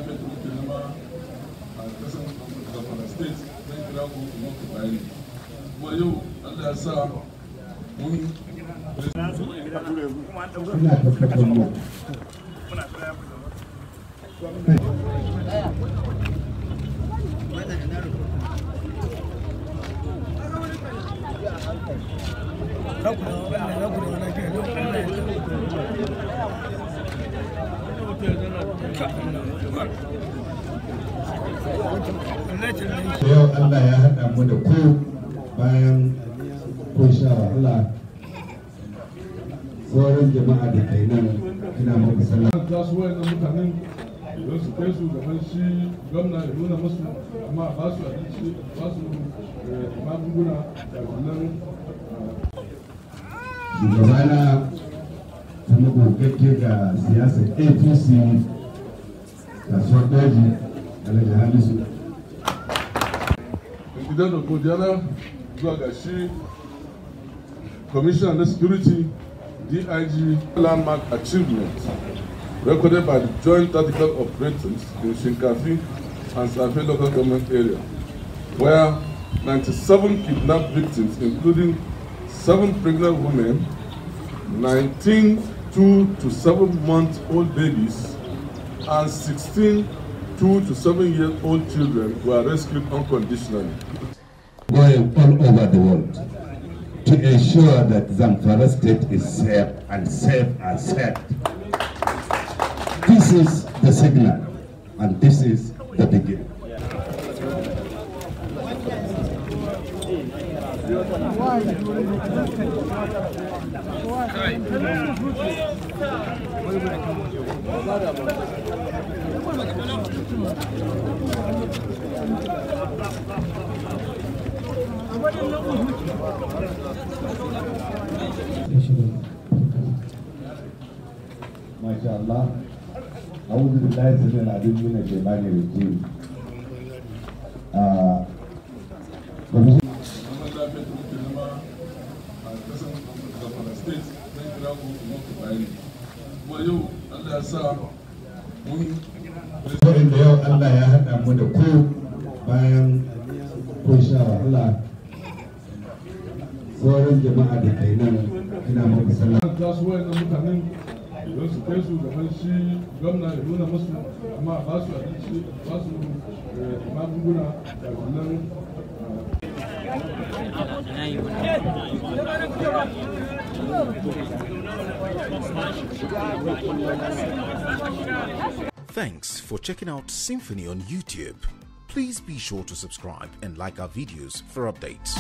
lafiya da muke zama a kasan Zamfara State zan kira ku muku bayani. Kuma yau Allah ya sa mun yau Allah ya haɗa mu da ku bayan kun sha wahala. Sauran jama'a da kai nan ina muku sallah. za su wayan mutanen don su kai su gaban shi gwamna ya nuna musu amma ba su abinci ba su magunguna da nan. Shugabana kuma gogagge ga siyasar APC kasuwar daji Alhaji Hamisu. Gidan da godiyana zuwa ga shi Commissioner na Security DIG landmark achievement recorded by the joint tactical operations in Shinkafi and Safe local government area, where 97 kidnapped victims, including 7 pregnant women, 19 2 to 7 month old babies, and 16 2 to 7 year old children were rescued unconditionally. Going all over the world to ensure that Zamfara State is safe and said. This is the signal and this is the beginning. MashaAllah. أعوذ بالله السميع العليم من الشيطان الرجيم. Wa'inda yau Allah ya haɗa mu da ku bayan kun sha wahala. Sauran jama'a da kai nan ina muku sallah. Za su wayan mutanen don su kai su gaban shi gwamna ya nuna musu amma ba su abinci ba su magunguna da nan. Thanks for checking out Symphony on YouTube. Please be sure to subscribe and like our videos for updates.